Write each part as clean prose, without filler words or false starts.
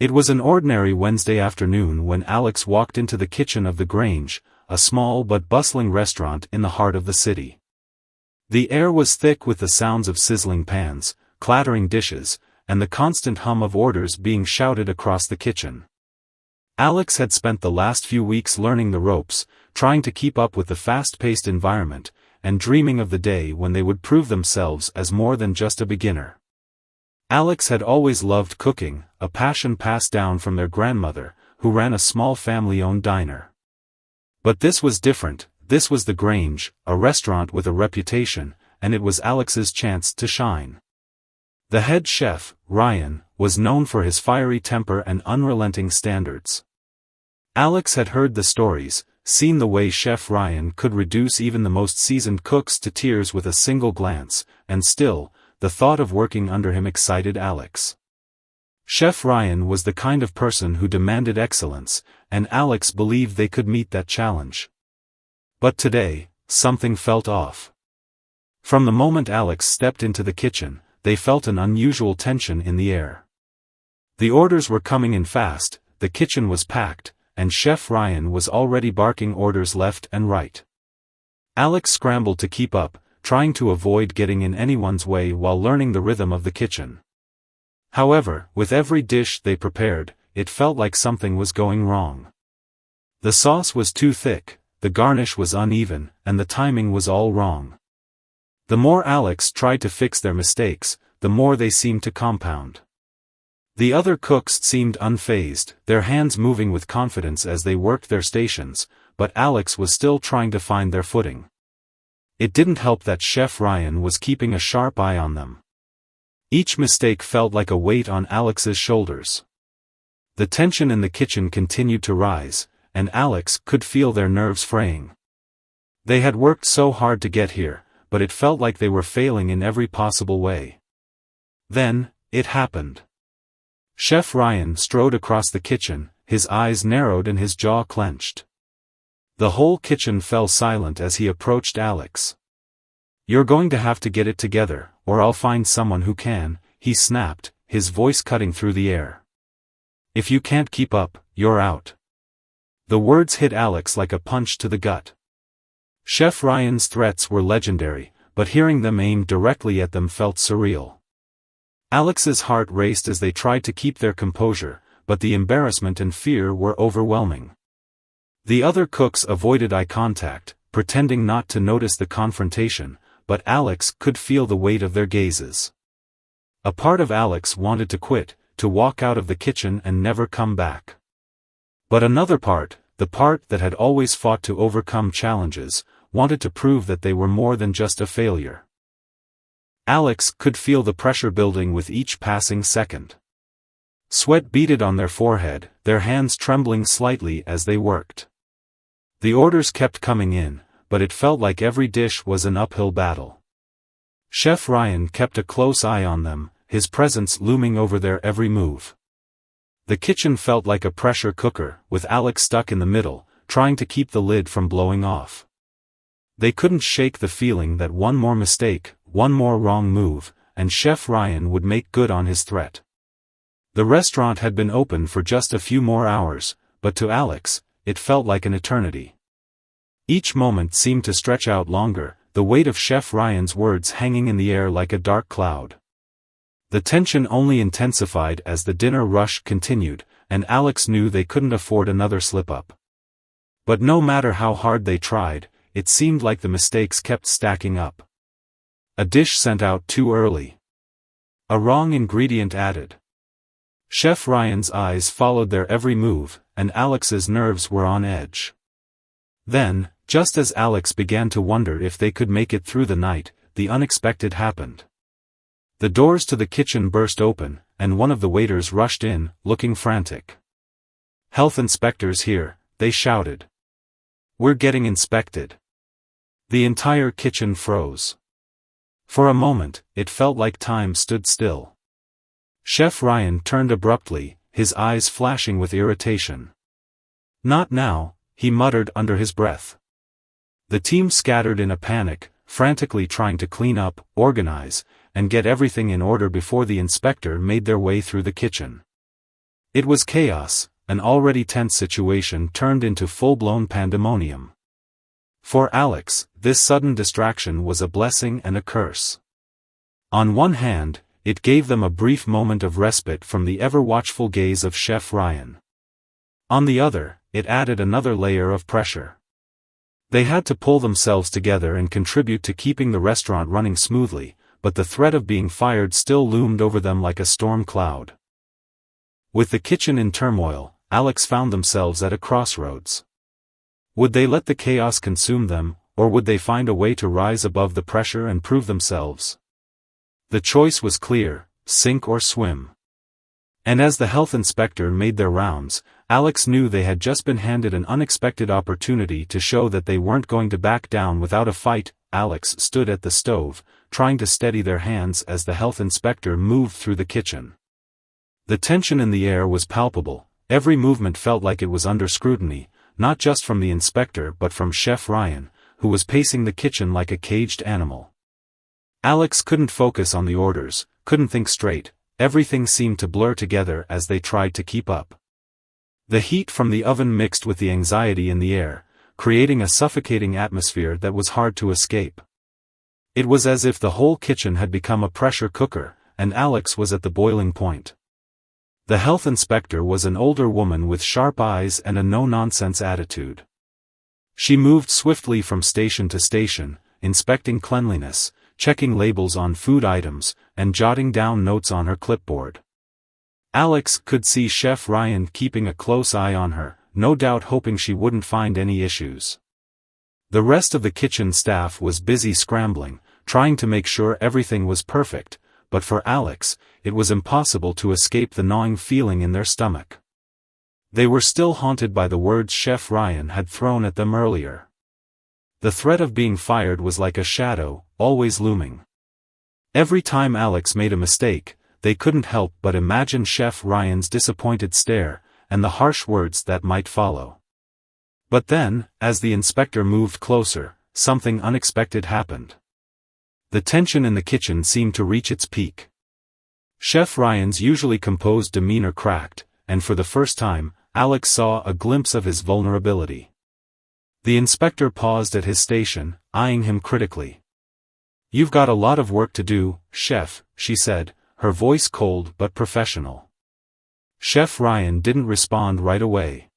It was an ordinary Wednesday afternoon when Alex walked into the kitchen of the Grange, a small but bustling restaurant in the heart of the city. The air was thick with the sounds of sizzling pans, clattering dishes, and the constant hum of orders being shouted across the kitchen. Alex had spent the last few weeks learning the ropes, trying to keep up with the fast-paced environment, and dreaming of the day when they would prove themselves as more than just a beginner. Alex had always loved cooking, a passion passed down from their grandmother, who ran a small family-owned diner. But this was different. This was the Grange, a restaurant with a reputation, and it was Alex's chance to shine. The head chef, Ryan, was known for his fiery temper and unrelenting standards. Alex had heard the stories, seen the way Chef Ryan could reduce even the most seasoned cooks to tears with a single glance, and still, the thought of working under him excited Alex. Chef Ryan was the kind of person who demanded excellence, and Alex believed they could meet that challenge. But today, something felt off. From the moment Alex stepped into the kitchen, they felt an unusual tension in the air. The orders were coming in fast, the kitchen was packed, and Chef Ryan was already barking orders left and right. Alex scrambled to keep up, trying to avoid getting in anyone's way while learning the rhythm of the kitchen. However, with every dish they prepared, it felt like something was going wrong. The sauce was too thick, the garnish was uneven, and the timing was all wrong. The more Alex tried to fix their mistakes, the more they seemed to compound. The other cooks seemed unfazed, their hands moving with confidence as they worked their stations, but Alex was still trying to find their footing. It didn't help that Chef Ryan was keeping a sharp eye on them. Each mistake felt like a weight on Alex's shoulders. The tension in the kitchen continued to rise, and Alex could feel their nerves fraying. They had worked so hard to get here, but it felt like they were failing in every possible way. Then, it happened. Chef Ryan strode across the kitchen, his eyes narrowed and his jaw clenched. The whole kitchen fell silent as he approached Alex. "You're going to have to get it together, or I'll find someone who can," he snapped, his voice cutting through the air. "If you can't keep up, you're out." The words hit Alex like a punch to the gut. Chef Ryan's threats were legendary, but hearing them aimed directly at them felt surreal. Alex's heart raced as they tried to keep their composure, but the embarrassment and fear were overwhelming. The other cooks avoided eye contact, pretending not to notice the confrontation, but Alex could feel the weight of their gazes. A part of Alex wanted to quit, to walk out of the kitchen and never come back. But another part, the part that had always fought to overcome challenges, wanted to prove that they were more than just a failure. Alex could feel the pressure building with each passing second. Sweat beaded on their forehead, their hands trembling slightly as they worked. The orders kept coming in, but it felt like every dish was an uphill battle. Chef Ryan kept a close eye on them, his presence looming over their every move. The kitchen felt like a pressure cooker, with Alex stuck in the middle, trying to keep the lid from blowing off. They couldn't shake the feeling that one more mistake, one more wrong move, and Chef Ryan would make good on his threat. The restaurant had been open for just a few more hours, but to Alex, it felt like an eternity. Each moment seemed to stretch out longer, the weight of Chef Ryan's words hanging in the air like a dark cloud. The tension only intensified as the dinner rush continued, and Alex knew they couldn't afford another slip-up. But no matter how hard they tried, it seemed like the mistakes kept stacking up. A dish sent out too early. A wrong ingredient added. Chef Ryan's eyes followed their every move, and Alex's nerves were on edge. Then, just as Alex began to wonder if they could make it through the night, the unexpected happened. The doors to the kitchen burst open, and one of the waiters rushed in, looking frantic. "Health inspectors here," they shouted. "We're getting inspected." The entire kitchen froze. For a moment, it felt like time stood still. Chef Ryan turned abruptly, his eyes flashing with irritation. "Not now," he muttered under his breath. The team scattered in a panic, frantically trying to clean up, organize, and get everything in order before the inspector made their way through the kitchen. It was chaos, an already tense situation turned into full-blown pandemonium. For Alex, this sudden distraction was a blessing and a curse. On one hand, it gave them a brief moment of respite from the ever-watchful gaze of Chef Ryan. On the other, it added another layer of pressure. They had to pull themselves together and contribute to keeping the restaurant running smoothly, but the threat of being fired still loomed over them like a storm cloud. With the kitchen in turmoil, Alex found themselves at a crossroads. Would they let the chaos consume them, or would they find a way to rise above the pressure and prove themselves? The choice was clear: sink or swim. And as the health inspector made their rounds, Alex knew they had just been handed an unexpected opportunity to show that they weren't going to back down without a fight. Alex stood at the stove, trying to steady their hands as the health inspector moved through the kitchen. The tension in the air was palpable, every movement felt like it was under scrutiny, not just from the inspector but from Chef Ryan, who was pacing the kitchen like a caged animal. Alex couldn't focus on the orders, couldn't think straight, everything seemed to blur together as they tried to keep up. The heat from the oven mixed with the anxiety in the air, creating a suffocating atmosphere that was hard to escape. It was as if the whole kitchen had become a pressure cooker, and Alex was at the boiling point. The health inspector was an older woman with sharp eyes and a no-nonsense attitude. She moved swiftly from station to station, inspecting cleanliness, checking labels on food items, and jotting down notes on her clipboard. Alex could see Chef Ryan keeping a close eye on her, no doubt hoping she wouldn't find any issues. The rest of the kitchen staff was busy scrambling, trying to make sure everything was perfect, but for Alex, it was impossible to escape the gnawing feeling in their stomach. They were still haunted by the words Chef Ryan had thrown at them earlier. The threat of being fired was like a shadow, always looming. Every time Alex made a mistake, they couldn't help but imagine Chef Ryan's disappointed stare, and the harsh words that might follow. But then, as the inspector moved closer, something unexpected happened. The tension in the kitchen seemed to reach its peak. Chef Ryan's usually composed demeanor cracked, and for the first time, Alex saw a glimpse of his vulnerability. The inspector paused at his station, eyeing him critically. "You've got a lot of work to do, Chef," she said, her voice cold but professional. Chef Ryan didn't respond right away.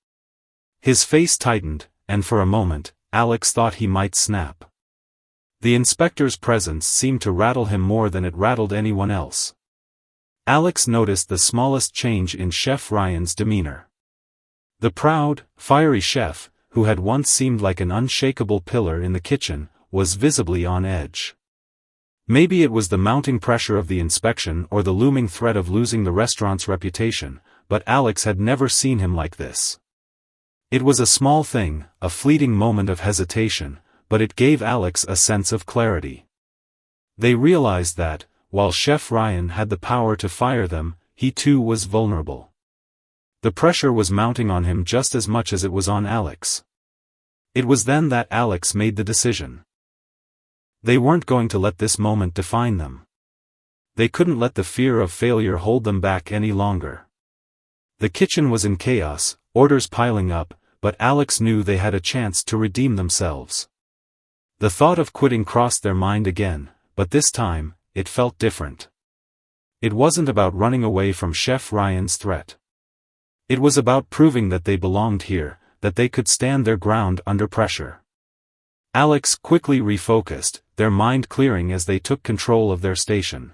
His face tightened, and for a moment, Alex thought he might snap. The inspector's presence seemed to rattle him more than it rattled anyone else. Alex noticed the smallest change in Chef Ryan's demeanor. The proud, fiery chef, who had once seemed like an unshakable pillar in the kitchen, was visibly on edge. Maybe it was the mounting pressure of the inspection or the looming threat of losing the restaurant's reputation, but Alex had never seen him like this. It was a small thing, a fleeting moment of hesitation, but it gave Alex a sense of clarity. They realized that, while Chef Ryan had the power to fire them, he too was vulnerable. The pressure was mounting on him just as much as it was on Alex. It was then that Alex made the decision. They weren't going to let this moment define them. They couldn't let the fear of failure hold them back any longer. The kitchen was in chaos, orders piling up, but Alex knew they had a chance to redeem themselves. The thought of quitting crossed their mind again, but this time, it felt different. It wasn't about running away from Chef Ryan's threat. It was about proving that they belonged here, that they could stand their ground under pressure. Alex quickly refocused, their mind clearing as they took control of their station.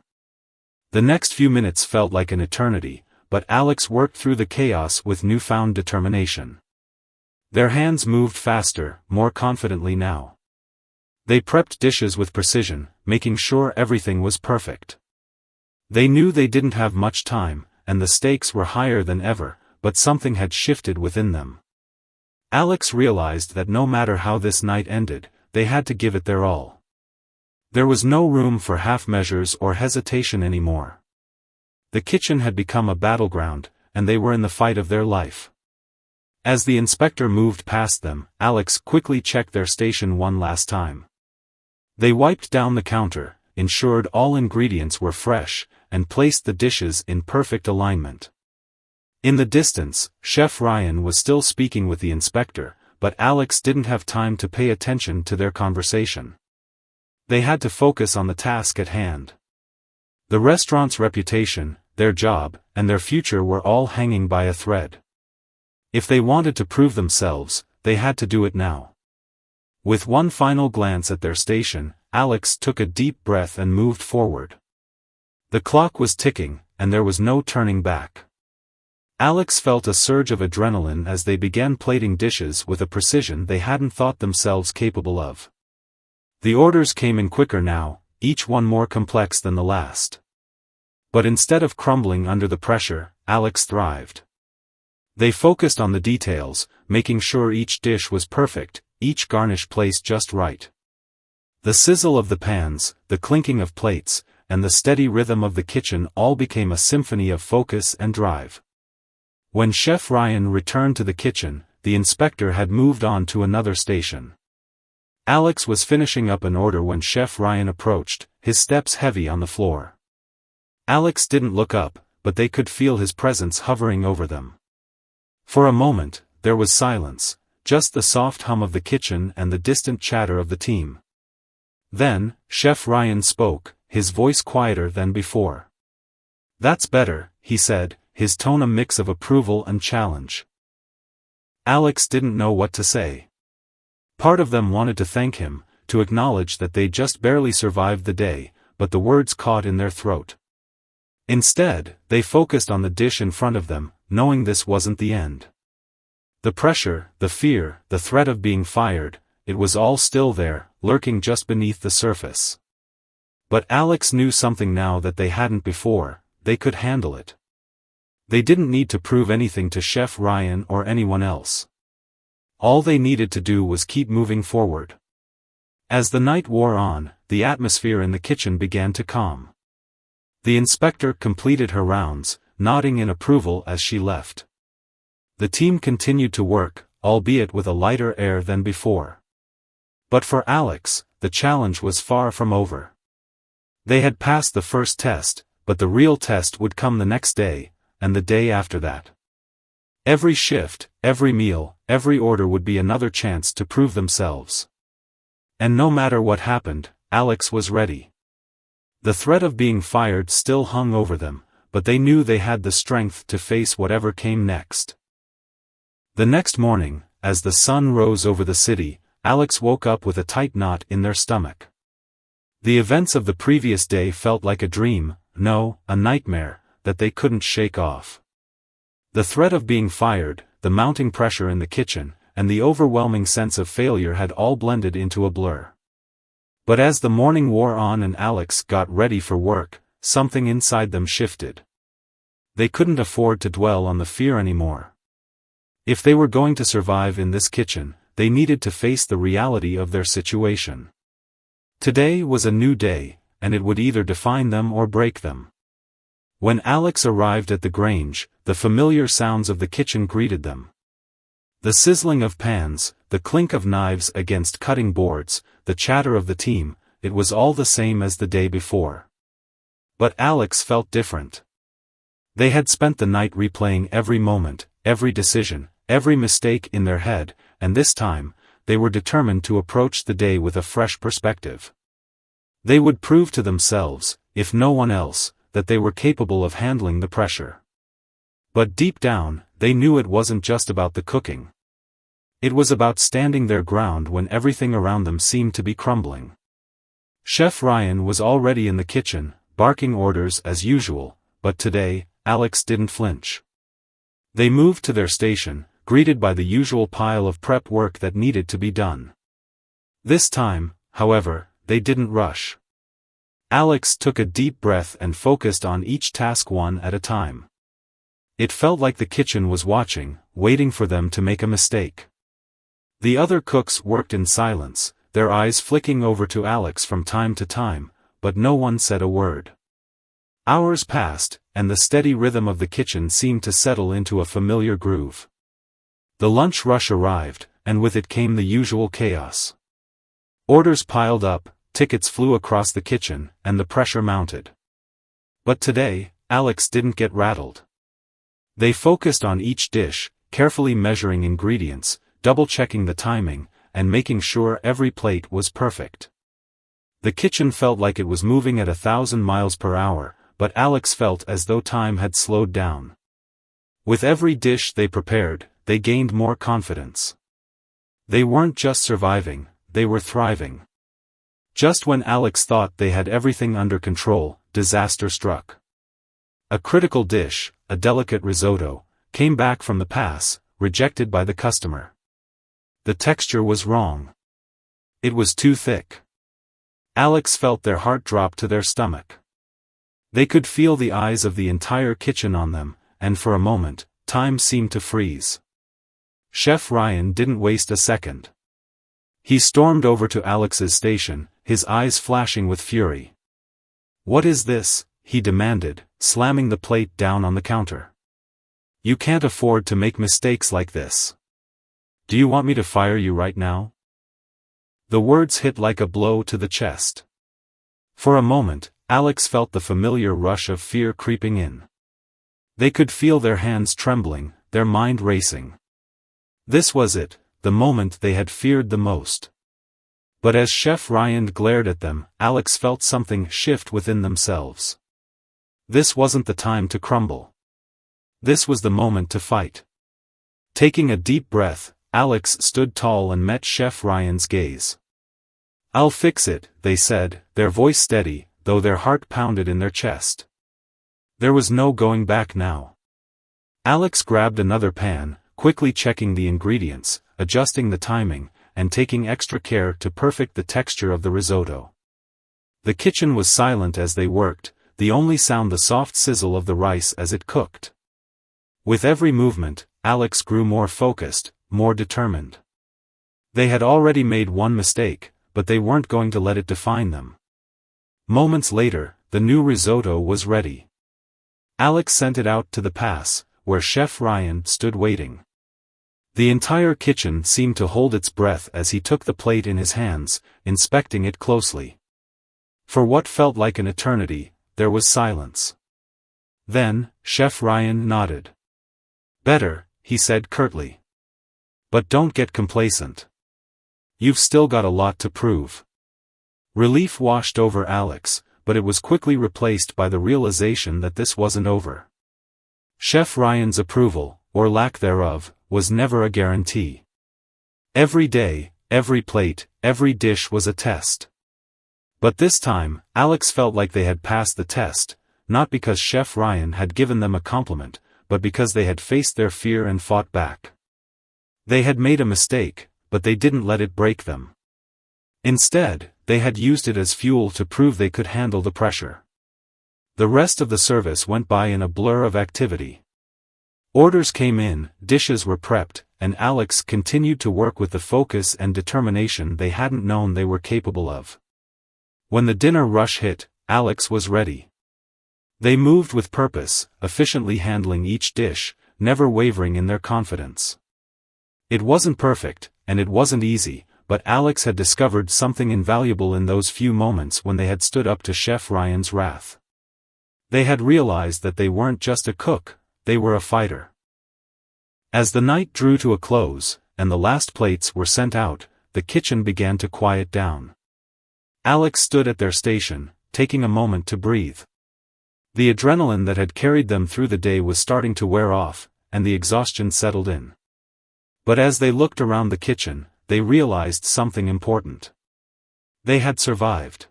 The next few minutes felt like an eternity, but Alex worked through the chaos with newfound determination. Their hands moved faster, more confidently now. They prepped dishes with precision, making sure everything was perfect. They knew they didn't have much time, and the stakes were higher than ever, but something had shifted within them. Alex realized that no matter how this night ended, they had to give it their all. There was no room for half measures or hesitation anymore. The kitchen had become a battleground, and they were in the fight of their life. As the inspector moved past them, Alex quickly checked their station one last time. They wiped down the counter, ensured all ingredients were fresh, and placed the dishes in perfect alignment. In the distance, Chef Ryan was still speaking with the inspector, but Alex didn't have time to pay attention to their conversation. They had to focus on the task at hand. The restaurant's reputation, their job, and their future were all hanging by a thread. If they wanted to prove themselves, they had to do it now. With one final glance at their station, Alex took a deep breath and moved forward. The clock was ticking, and there was no turning back. Alex felt a surge of adrenaline as they began plating dishes with a precision they hadn't thought themselves capable of. The orders came in quicker now, each one more complex than the last. But instead of crumbling under the pressure, Alex thrived. They focused on the details, making sure each dish was perfect, each garnish placed just right. The sizzle of the pans, the clinking of plates, and the steady rhythm of the kitchen all became a symphony of focus and drive. When Chef Ryan returned to the kitchen, the inspector had moved on to another station. Alex was finishing up an order when Chef Ryan approached, his steps heavy on the floor. Alex didn't look up, but they could feel his presence hovering over them. For a moment, there was silence, just the soft hum of the kitchen and the distant chatter of the team. Then, Chef Ryan spoke, his voice quieter than before. "That's better," he said, his tone a mix of approval and challenge. Alex didn't know what to say. Part of them wanted to thank him, to acknowledge that they just barely survived the day, but the words caught in their throat. Instead, they focused on the dish in front of them, knowing this wasn't the end. The pressure, the fear, the threat of being fired, it was all still there, lurking just beneath the surface. But Alex knew something now that they hadn't before: they could handle it. They didn't need to prove anything to Chef Ryan or anyone else. All they needed to do was keep moving forward. As the night wore on, the atmosphere in the kitchen began to calm. The inspector completed her rounds, nodding in approval as she left. The team continued to work, albeit with a lighter air than before. But for Alex, the challenge was far from over. They had passed the first test, but the real test would come the next day, and the day after that. Every shift, every meal, every order would be another chance to prove themselves. And no matter what happened, Alex was ready. The threat of being fired still hung over them, but they knew they had the strength to face whatever came next. The next morning, as the sun rose over the city, Alex woke up with a tight knot in their stomach. The events of the previous day felt like a dream, no, a nightmare, that they couldn't shake off. The threat of being fired, the mounting pressure in the kitchen, and the overwhelming sense of failure had all blended into a blur. But as the morning wore on and Alex got ready for work, something inside them shifted. They couldn't afford to dwell on the fear anymore. If they were going to survive in this kitchen, they needed to face the reality of their situation. Today was a new day, and it would either define them or break them. When Alex arrived at the Grange, the familiar sounds of the kitchen greeted them. The sizzling of pans, the clink of knives against cutting boards, the chatter of the team, it was all the same as the day before. But Alex felt different. They had spent the night replaying every moment, every decision, every mistake in their head, and this time, they were determined to approach the day with a fresh perspective. They would prove to themselves, if no one else, that they were capable of handling the pressure. But deep down, they knew it wasn't just about the cooking. It was about standing their ground when everything around them seemed to be crumbling. Chef Ryan was already in the kitchen, barking orders as usual, but today, Alex didn't flinch. They moved to their station, greeted by the usual pile of prep work that needed to be done. This time, however, they didn't rush. Alex took a deep breath and focused on each task one at a time. It felt like the kitchen was watching, waiting for them to make a mistake. The other cooks worked in silence, their eyes flicking over to Alex from time to time, but no one said a word. Hours passed, and the steady rhythm of the kitchen seemed to settle into a familiar groove. The lunch rush arrived, and with it came the usual chaos. Orders piled up, tickets flew across the kitchen, and the pressure mounted. But today, Alex didn't get rattled. They focused on each dish, carefully measuring ingredients, double-checking the timing, and making sure every plate was perfect. The kitchen felt like it was moving at 1,000 miles per hour, but Alex felt as though time had slowed down. With every dish they prepared, they gained more confidence. They weren't just surviving, they were thriving. Just when Alex thought they had everything under control, disaster struck. A critical dish, a delicate risotto, came back from the pass, rejected by the customer. The texture was wrong. It was too thick. Alex felt their heart drop to their stomach. They could feel the eyes of the entire kitchen on them, and for a moment, time seemed to freeze. Chef Ryan didn't waste a second. He stormed over to Alex's station, his eyes flashing with fury. "What is this?" he demanded, slamming the plate down on the counter. "You can't afford to make mistakes like this. Do you want me to fire you right now?" The words hit like a blow to the chest. For a moment, Alex felt the familiar rush of fear creeping in. They could feel their hands trembling, their mind racing. This was it, the moment they had feared the most. But as Chef Ryan glared at them, Alex felt something shift within themselves. This wasn't the time to crumble. This was the moment to fight. Taking a deep breath, Alex stood tall and met Chef Ryan's gaze. "I'll fix it," they said, their voice steady, though their heart pounded in their chest. There was no going back now. Alex grabbed another pan, quickly checking the ingredients, adjusting the timing, and taking extra care to perfect the texture of the risotto. The kitchen was silent as they worked, the only sound the soft sizzle of the rice as it cooked. With every movement, Alex grew more focused, more determined. They had already made one mistake, but they weren't going to let it define them. Moments later, the new risotto was ready. Alex sent it out to the pass, where Chef Ryan stood waiting. The entire kitchen seemed to hold its breath as he took the plate in his hands, inspecting it closely. For what felt like an eternity, there was silence. Then, Chef Ryan nodded. "Better," he said curtly. "But don't get complacent. You've still got a lot to prove." Relief washed over Alex, but it was quickly replaced by the realization that this wasn't over. Chef Ryan's approval, or lack thereof, was never a guarantee. Every day, every plate, every dish was a test. But this time, Alex felt like they had passed the test, not because Chef Ryan had given them a compliment, but because they had faced their fear and fought back. They had made a mistake, but they didn't let it break them. Instead, they had used it as fuel to prove they could handle the pressure. The rest of the service went by in a blur of activity. Orders came in, dishes were prepped, and Alex continued to work with the focus and determination they hadn't known they were capable of. When the dinner rush hit, Alex was ready. They moved with purpose, efficiently handling each dish, never wavering in their confidence. It wasn't perfect, and it wasn't easy, but Alex had discovered something invaluable in those few moments when they had stood up to Chef Ryan's wrath. They had realized that they weren't just a cook, they were a fighter. As the night drew to a close, and the last plates were sent out, the kitchen began to quiet down. Alex stood at their station, taking a moment to breathe. The adrenaline that had carried them through the day was starting to wear off, and the exhaustion settled in. But as they looked around the kitchen, they realized something important. They had survived.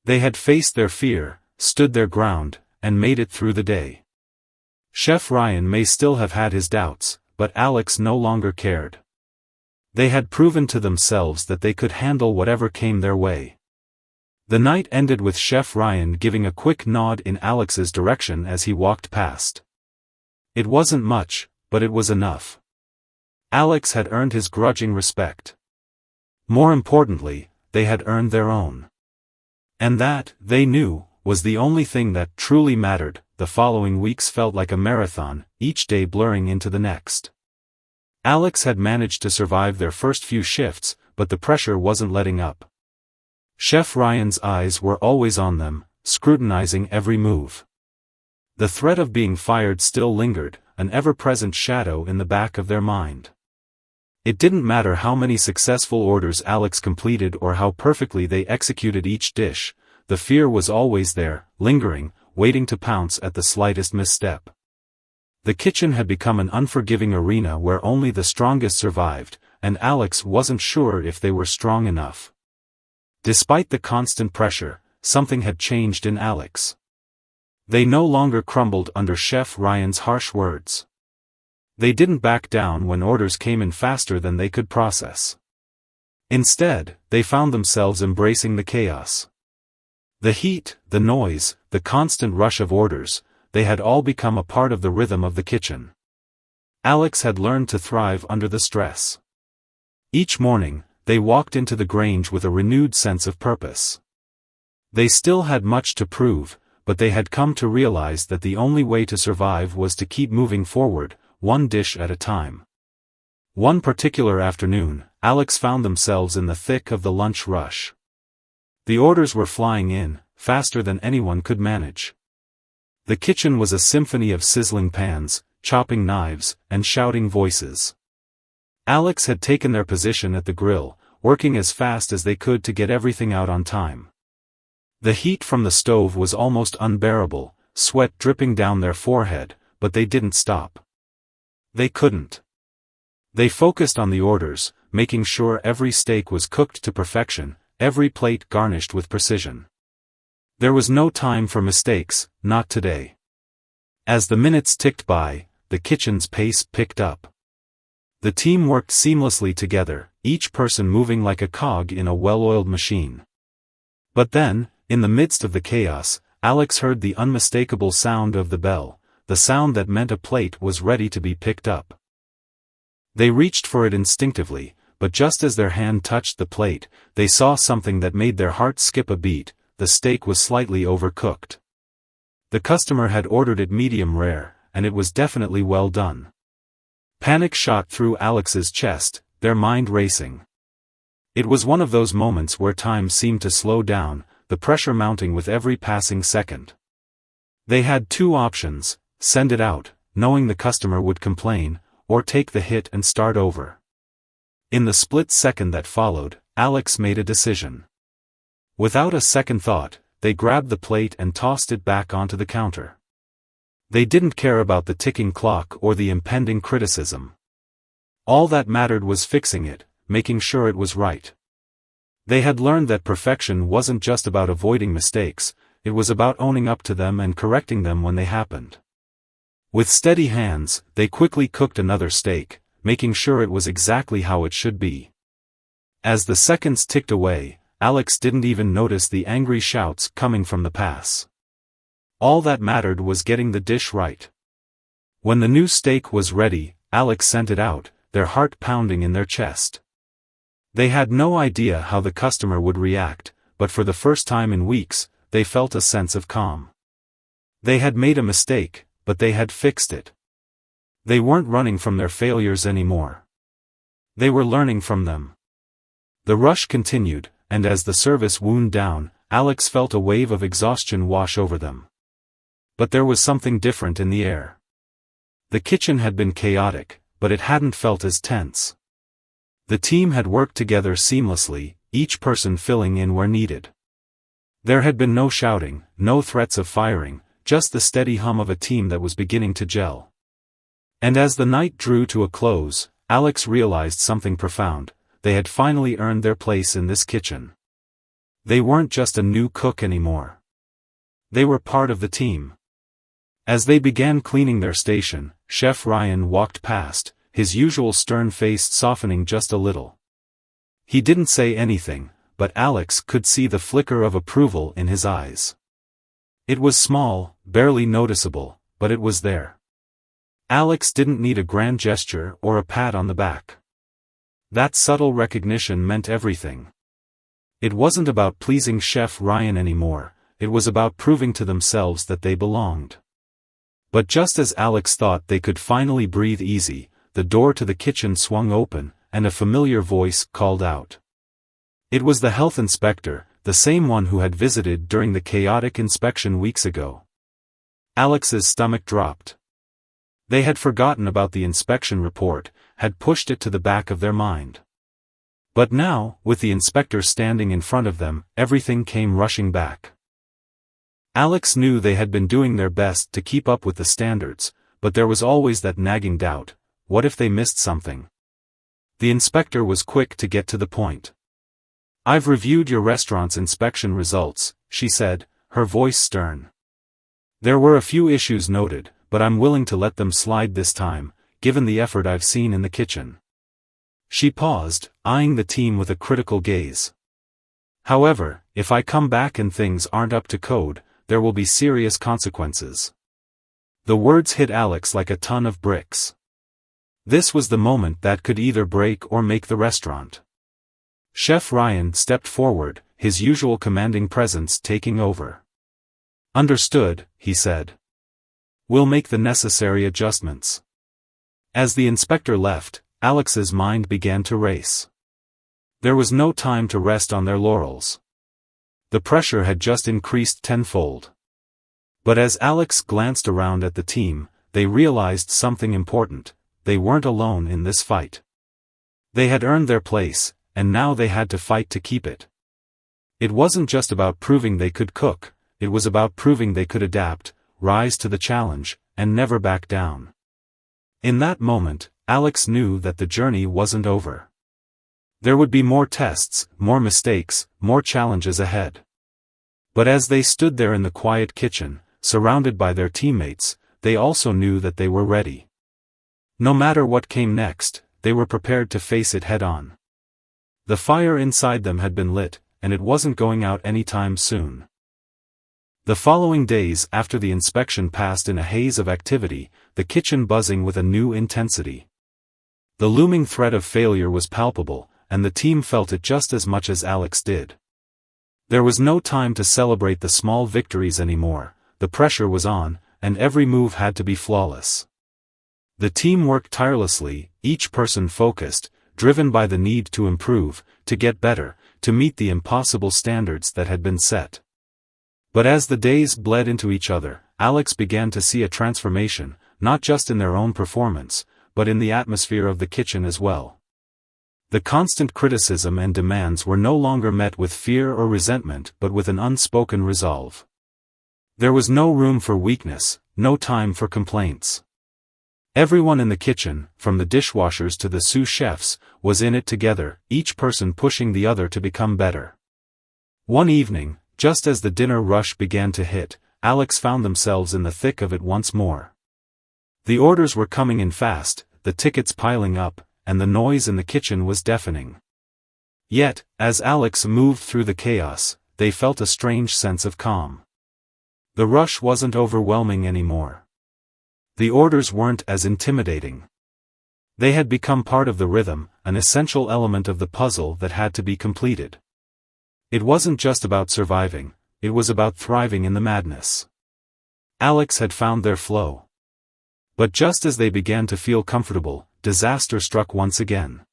They had faced their fear, stood their ground, and made it through the day. Chef Ryan may still have had his doubts, but Alex no longer cared. They had proven to themselves that they could handle whatever came their way. The night ended with Chef Ryan giving a quick nod in Alex's direction as he walked past. It wasn't much, but it was enough. Alex had earned his grudging respect. More importantly, they had earned their own. And that, they knew, was the only thing that truly mattered. The following weeks felt like a marathon, each day blurring into the next. Alex had managed to survive their first few shifts, but the pressure wasn't letting up. Chef Ryan's eyes were always on them, scrutinizing every move. The threat of being fired still lingered, an ever-present shadow in the back of their mind. It didn't matter how many successful orders Alex completed or how perfectly they executed each dish, the fear was always there, lingering, waiting to pounce at the slightest misstep. The kitchen had become an unforgiving arena where only the strongest survived, and Alex wasn't sure if they were strong enough. Despite the constant pressure, something had changed in Alex. They no longer crumbled under Chef Ryan's harsh words. They didn't back down when orders came in faster than they could process. Instead, they found themselves embracing the chaos. The heat, the noise, the constant rush of orders, they had all become a part of the rhythm of the kitchen. Alex had learned to thrive under the stress. Each morning, they walked into the Grange with a renewed sense of purpose. They still had much to prove, but they had come to realize that the only way to survive was to keep moving forward, one dish at a time. One particular afternoon, Alex found themselves in the thick of the lunch rush. The orders were flying in, faster than anyone could manage. The kitchen was a symphony of sizzling pans, chopping knives, and shouting voices. Alex had taken their position at the grill, working as fast as they could to get everything out on time. The heat from the stove was almost unbearable, sweat dripping down their forehead, but they didn't stop. They couldn't. They focused on the orders, making sure every steak was cooked to perfection, every plate garnished with precision. There was no time for mistakes, not today. As the minutes ticked by, the kitchen's pace picked up. The team worked seamlessly together, each person moving like a cog in a well-oiled machine. But then, in the midst of the chaos, Alex heard the unmistakable sound of the bell, the sound that meant a plate was ready to be picked up. They reached for it instinctively, but just as their hand touched the plate, they saw something that made their hearts skip a beat. The steak was slightly overcooked. The customer had ordered it medium rare, and it was definitely well done. Panic shot through Alex's chest, their mind racing. It was one of those moments where time seemed to slow down, the pressure mounting with every passing second. They had two options: send it out, knowing the customer would complain, or take the hit and start over. In the split second that followed, Alex made a decision. Without a second thought, they grabbed the plate and tossed it back onto the counter. They didn't care about the ticking clock or the impending criticism. All that mattered was fixing it, making sure it was right. They had learned that perfection wasn't just about avoiding mistakes, it was about owning up to them and correcting them when they happened. With steady hands, they quickly cooked another steak, making sure it was exactly how it should be. As the seconds ticked away, Alex didn't even notice the angry shouts coming from the pass. All that mattered was getting the dish right. When the new steak was ready, Alex sent it out, their heart pounding in their chest. They had no idea how the customer would react, but for the first time in weeks, they felt a sense of calm. They had made a mistake, but they had fixed it. They weren't running from their failures anymore. They were learning from them. The rush continued, and as the service wound down, Alex felt a wave of exhaustion wash over them. But there was something different in the air. The kitchen had been chaotic, but it hadn't felt as tense. The team had worked together seamlessly, each person filling in where needed. There had been no shouting, no threats of firing, just the steady hum of a team that was beginning to gel. And as the night drew to a close, Alex realized something profound: they had finally earned their place in this kitchen. They weren't just a new cook anymore. They were part of the team. As they began cleaning their station, Chef Ryan walked past, his usual stern face softening just a little. He didn't say anything, but Alex could see the flicker of approval in his eyes. It was small, barely noticeable, but it was there. Alex didn't need a grand gesture or a pat on the back. That subtle recognition meant everything. It wasn't about pleasing Chef Ryan anymore, it was about proving to themselves that they belonged. But just as Alex thought they could finally breathe easy, the door to the kitchen swung open, and a familiar voice called out. It was the health inspector, the same one who had visited during the chaotic inspection weeks ago. Alex's stomach dropped. They had forgotten about the inspection report, had pushed it to the back of their mind. But now, with the inspector standing in front of them, everything came rushing back. Alex knew they had been doing their best to keep up with the standards, but there was always that nagging doubt: what if they missed something? The inspector was quick to get to the point. "I've reviewed your restaurant's inspection results," she said, her voice stern. "There were a few issues noted, but I'm willing to let them slide this time, given the effort I've seen in the kitchen." She paused, eyeing the team with a critical gaze. "However, if I come back and things aren't up to code, there will be serious consequences." The words hit Alex like a ton of bricks. This was the moment that could either break or make the restaurant. Chef Ryan stepped forward, his usual commanding presence taking over. "Understood," he said. "We'll make the necessary adjustments." As the inspector left, Alex's mind began to race. There was no time to rest on their laurels. The pressure had just increased tenfold. But as Alex glanced around at the team, they realized something important: they weren't alone in this fight. They had earned their place, and now they had to fight to keep it. It wasn't just about proving they could cook, it was about proving they could adapt, rise to the challenge, and never back down. In that moment, Alex knew that the journey wasn't over. There would be more tests, more mistakes, more challenges ahead. But as they stood there in the quiet kitchen, surrounded by their teammates, they also knew that they were ready. No matter what came next, they were prepared to face it head-on. The fire inside them had been lit, and it wasn't going out anytime soon. The following days after the inspection passed in a haze of activity, the kitchen buzzing with a new intensity. The looming threat of failure was palpable, and the team felt it just as much as Alex did. There was no time to celebrate the small victories anymore. The pressure was on, and every move had to be flawless. The team worked tirelessly, each person focused, driven by the need to improve, to get better, to meet the impossible standards that had been set. But as the days bled into each other, Alex began to see a transformation, not just in their own performance, but in the atmosphere of the kitchen as well. The constant criticism and demands were no longer met with fear or resentment but with an unspoken resolve. There was no room for weakness, no time for complaints. Everyone in the kitchen, from the dishwashers to the sous chefs, was in it together, each person pushing the other to become better. One evening, just as the dinner rush began to hit, Alex found themselves in the thick of it once more. The orders were coming in fast, the tickets piling up, and the noise in the kitchen was deafening. Yet, as Alex moved through the chaos, they felt a strange sense of calm. The rush wasn't overwhelming anymore. The orders weren't as intimidating. They had become part of the rhythm, an essential element of the puzzle that had to be completed. It wasn't just about surviving, it was about thriving in the madness. Alex had found their flow. But just as they began to feel comfortable, disaster struck once again.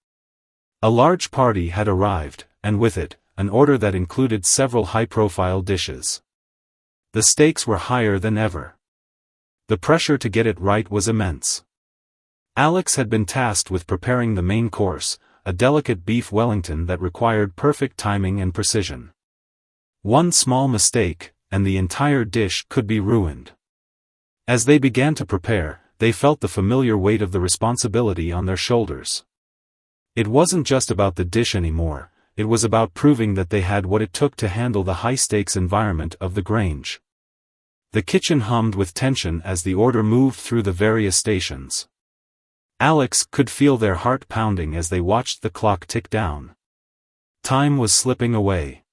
A large party had arrived, and with it, an order that included several high-profile dishes. The stakes were higher than ever. The pressure to get it right was immense. Alex had been tasked with preparing the main course, a delicate beef Wellington that required perfect timing and precision. One small mistake, and the entire dish could be ruined. As they began to prepare, they felt the familiar weight of the responsibility on their shoulders. It wasn't just about the dish anymore, it was about proving that they had what it took to handle the high-stakes environment of the Grange. The kitchen hummed with tension as the order moved through the various stations. Alex could feel their heart pounding as they watched the clock tick down. Time was slipping away.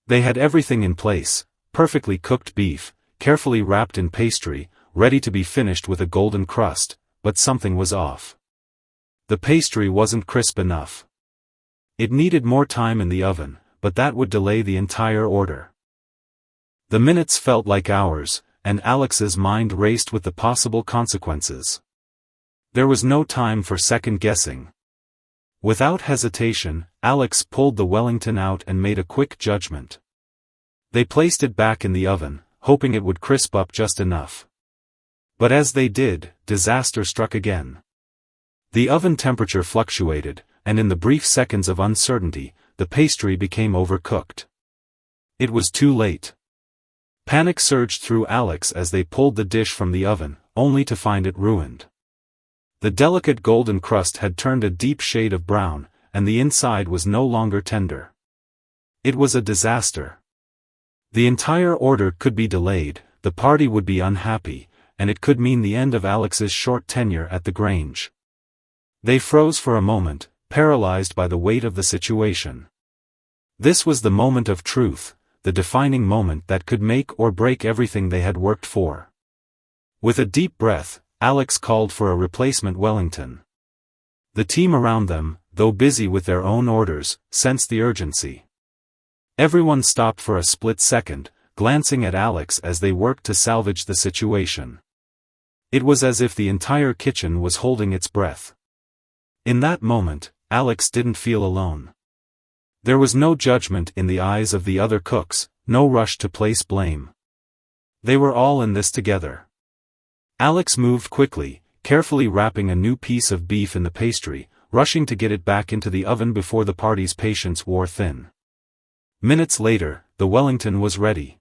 They had everything in place: perfectly cooked beef, carefully wrapped in pastry, ready to be finished with a golden crust, but something was off. The pastry wasn't crisp enough. It needed more time in the oven, but that would delay the entire order. The minutes felt like hours, and Alex's mind raced with the possible consequences. There was no time for second-guessing. Without hesitation, Alex pulled the Wellington out and made a quick judgment. They placed it back in the oven, hoping it would crisp up just enough. But as they did, disaster struck again. The oven temperature fluctuated, and in the brief seconds of uncertainty, the pastry became overcooked. It was too late. Panic surged through Alex as they pulled the dish from the oven, only to find it ruined. The delicate golden crust had turned a deep shade of brown, and the inside was no longer tender. It was a disaster. The entire order could be delayed, the party would be unhappy, and it could mean the end of Alex's short tenure at the Grange. They froze for a moment, paralyzed by the weight of the situation. This was the moment of truth, the defining moment that could make or break everything they had worked for. With a deep breath, Alex called for a replacement Wellington. The team around them, though busy with their own orders, sensed the urgency. Everyone stopped for a split second, glancing at Alex as they worked to salvage the situation. It was as if the entire kitchen was holding its breath. In that moment, Alex didn't feel alone. There was no judgment in the eyes of the other cooks, no rush to place blame. They were all in this together. Alex moved quickly, carefully wrapping a new piece of beef in the pastry, rushing to get it back into the oven before the party's patience wore thin. Minutes later, the Wellington was ready.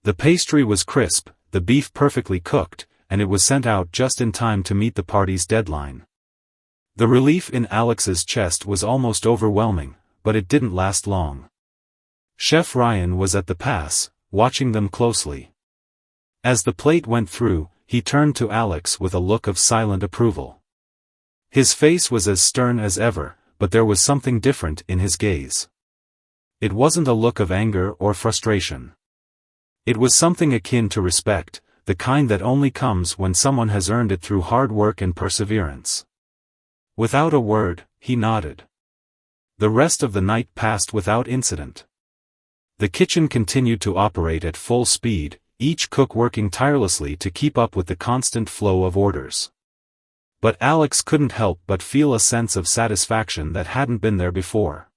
The pastry was crisp, the beef perfectly cooked, and it was sent out just in time to meet the party's deadline. The relief in Alex's chest was almost overwhelming, but it didn't last long. Chef Ryan was at the pass, watching them closely. As the plate went through, he turned to Alex with a look of silent approval. His face was as stern as ever, but there was something different in his gaze. It wasn't a look of anger or frustration. It was something akin to respect, the kind that only comes when someone has earned it through hard work and perseverance. Without a word, he nodded. The rest of the night passed without incident. The kitchen continued to operate at full speed, each cook working tirelessly to keep up with the constant flow of orders. But Alex couldn't help but feel a sense of satisfaction that hadn't been there before.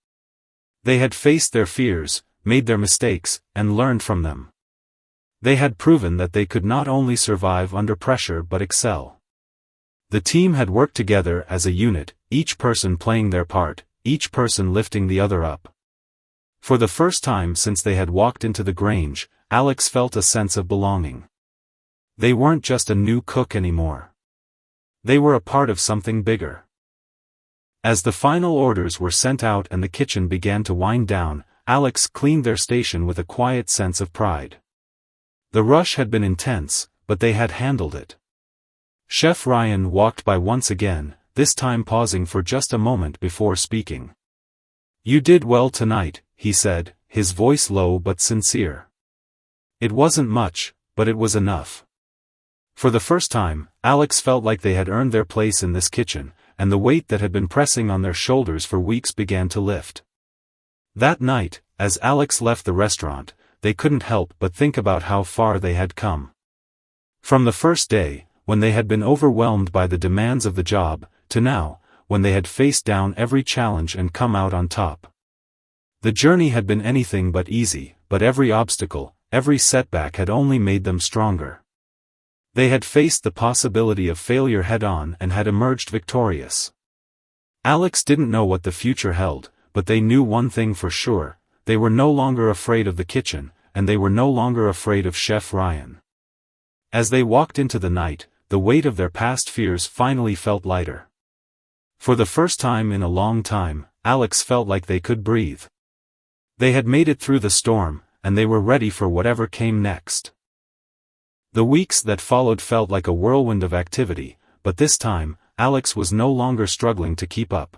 They had faced their fears, made their mistakes, and learned from them. They had proven that they could not only survive under pressure but excel. The team had worked together as a unit, each person playing their part, each person lifting the other up. For the first time since they had walked into the Grange, Alex felt a sense of belonging. They weren't just a new cook anymore. They were a part of something bigger. As the final orders were sent out and the kitchen began to wind down, Alex cleaned their station with a quiet sense of pride. The rush had been intense, but they had handled it. Chef Ryan walked by once again, this time pausing for just a moment before speaking. "You did well tonight," he said, his voice low but sincere. It wasn't much, but it was enough. For the first time, Alex felt like they had earned their place in this kitchen, and the weight that had been pressing on their shoulders for weeks began to lift. That night, as Alex left the restaurant, they couldn't help but think about how far they had come. From the first day, when they had been overwhelmed by the demands of the job, to now, when they had faced down every challenge and come out on top. The journey had been anything but easy, but every obstacle, every setback had only made them stronger. They had faced the possibility of failure head-on and had emerged victorious. Alex didn't know what the future held, but they knew one thing for sure: they were no longer afraid of the kitchen, and they were no longer afraid of Chef Ryan. As they walked into the night, the weight of their past fears finally felt lighter. For the first time in a long time, Alex felt like they could breathe. They had made it through the storm, and they were ready for whatever came next. The weeks that followed felt like a whirlwind of activity, but this time, Alex was no longer struggling to keep up.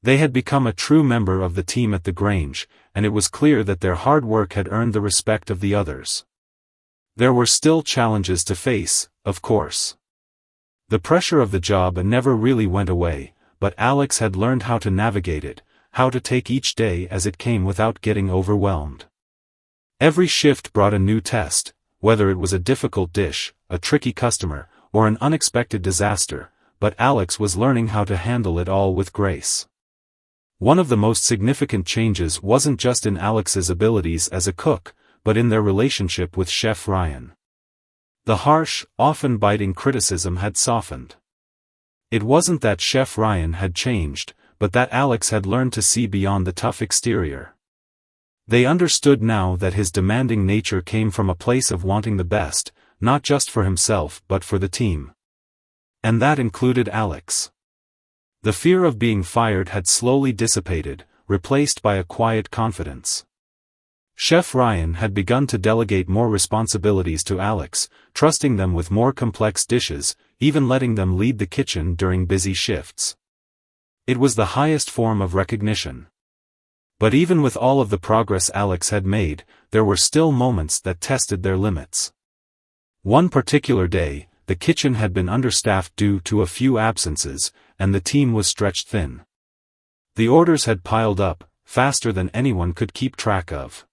They had become a true member of the team at the Grange, and it was clear that their hard work had earned the respect of the others. There were still challenges to face, of course. The pressure of the job never really went away, but Alex had learned how to navigate it, how to take each day as it came without getting overwhelmed. Every shift brought a new test, whether it was a difficult dish, a tricky customer, or an unexpected disaster, but Alex was learning how to handle it all with grace. One of the most significant changes wasn't just in Alex's abilities as a cook, but in their relationship with Chef Ryan. The harsh, often biting criticism had softened. It wasn't that Chef Ryan had changed, but that Alex had learned to see beyond the tough exterior. They understood now that his demanding nature came from a place of wanting the best, not just for himself but for the team. And that included Alex. The fear of being fired had slowly dissipated, replaced by a quiet confidence. Chef Ryan had begun to delegate more responsibilities to Alex, trusting them with more complex dishes, even letting them lead the kitchen during busy shifts. It was the highest form of recognition. But even with all of the progress Alex had made, there were still moments that tested their limits. One particular day, the kitchen had been understaffed due to a few absences, and the team was stretched thin. The orders had piled up, faster than anyone could keep track of.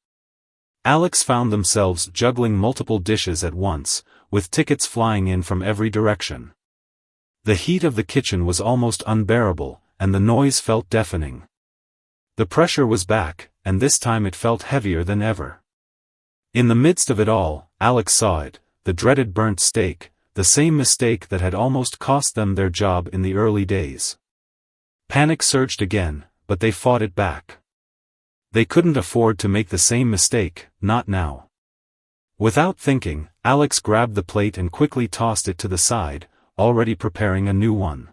Alex found themselves juggling multiple dishes at once, with tickets flying in from every direction. The heat of the kitchen was almost unbearable, and the noise felt deafening. The pressure was back, and this time it felt heavier than ever. In the midst of it all, Alex saw it, the dreaded burnt steak, the same mistake that had almost cost them their job in the early days. Panic surged again, but they fought it back. They couldn't afford to make the same mistake, not now. Without thinking, Alex grabbed the plate and quickly tossed it to the side, already preparing a new one.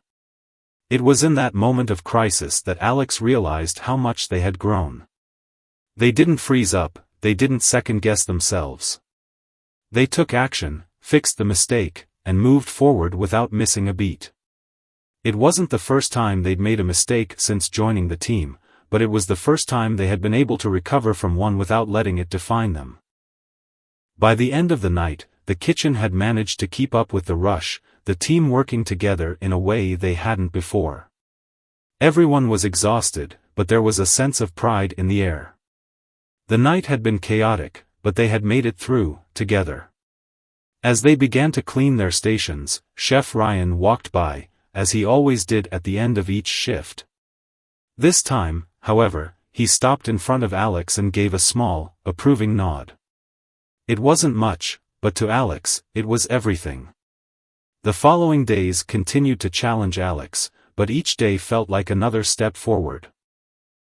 It was in that moment of crisis that Alex realized how much they had grown. They didn't freeze up, they didn't second-guess themselves. They took action, fixed the mistake, and moved forward without missing a beat. It wasn't the first time they'd made a mistake since joining the team, but it was the first time they had been able to recover from one without letting it define them. By the end of the night, the kitchen had managed to keep up with the rush, the team working together in a way they hadn't before. Everyone was exhausted, but there was a sense of pride in the air. The night had been chaotic, but they had made it through, together. As they began to clean their stations, Chef Ryan walked by, as he always did at the end of each shift. This time, however, he stopped in front of Alex and gave a small, approving nod. It wasn't much, but to Alex, it was everything. The following days continued to challenge Alex, but each day felt like another step forward.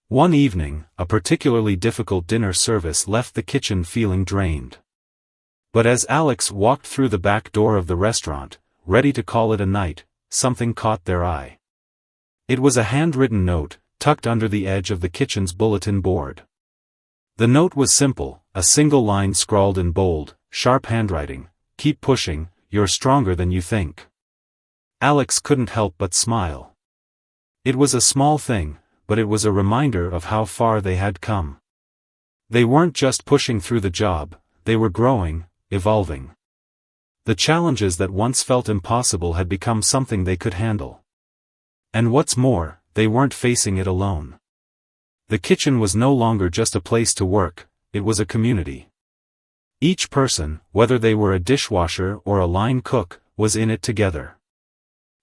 One evening, a particularly difficult dinner service left the kitchen feeling drained. But as Alex walked through the back door of the restaurant, ready to call it a night, something caught their eye. It was a handwritten note, tucked under the edge of the kitchen's bulletin board. The note was simple, a single line scrawled in bold, sharp handwriting: "Keep pushing, you're stronger than you think." Alex couldn't help but smile. It was a small thing, but it was a reminder of how far they had come. They weren't just pushing through the job, they were growing, evolving. The challenges that once felt impossible had become something they could handle. And what's more, they weren't facing it alone. The kitchen was no longer just a place to work, it was a community. Each person, whether they were a dishwasher or a line cook, was in it together.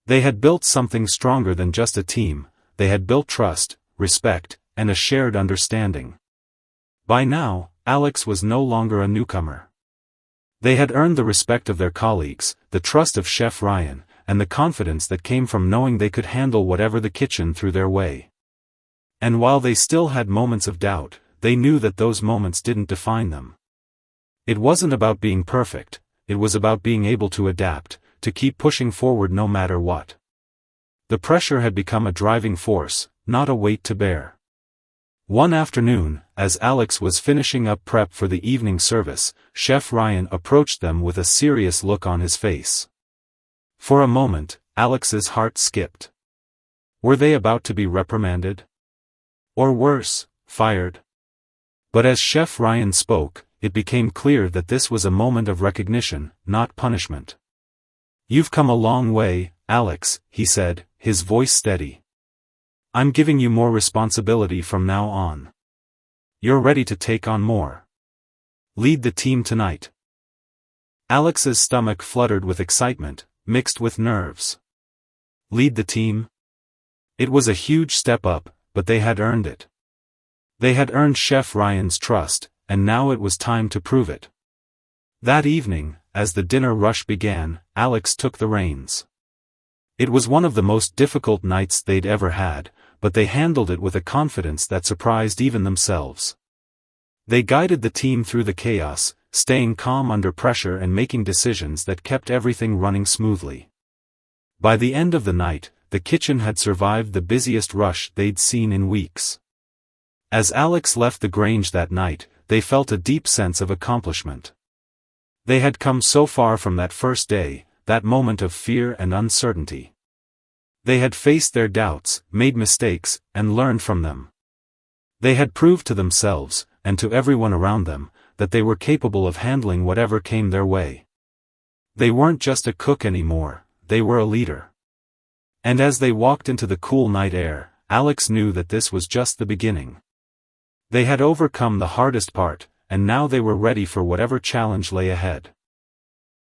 They had built something stronger than just a team, they had built trust, respect, and a shared understanding. By now, Alex was no longer a newcomer. They had earned the respect of their colleagues, the trust of Chef Ryan, and the confidence that came from knowing they could handle whatever the kitchen threw their way. And while they still had moments of doubt, they knew that those moments didn't define them. It wasn't about being perfect, it was about being able to adapt, to keep pushing forward no matter what. The pressure had become a driving force, not a weight to bear. One afternoon, as Alex was finishing up prep for the evening service, Chef Ryan approached them with a serious look on his face. For a moment, Alex's heart skipped. Were they about to be reprimanded? Or worse, fired? But as Chef Ryan spoke, it became clear that this was a moment of recognition, not punishment. "You've come a long way, Alex," he said, his voice steady. "I'm giving you more responsibility from now on. You're ready to take on more. Lead the team tonight." Alex's stomach fluttered with excitement, mixed with nerves. Lead the team? It was a huge step up, but they had earned it. They had earned Chef Ryan's trust, and now it was time to prove it. That evening, as the dinner rush began, Alex took the reins. It was one of the most difficult nights they'd ever had, but they handled it with a confidence that surprised even themselves. They guided the team through the chaos, staying calm under pressure and making decisions that kept everything running smoothly. By the end of the night, the kitchen had survived the busiest rush they'd seen in weeks. As Alex left the Grange that night, they felt a deep sense of accomplishment. They had come so far from that first day, that moment of fear and uncertainty. They had faced their doubts, made mistakes, and learned from them. They had proved to themselves, and to everyone around them, that they were capable of handling whatever came their way. They weren't just a cook anymore, they were a leader. And as they walked into the cool night air, Alex knew that this was just the beginning. They had overcome the hardest part, and now they were ready for whatever challenge lay ahead.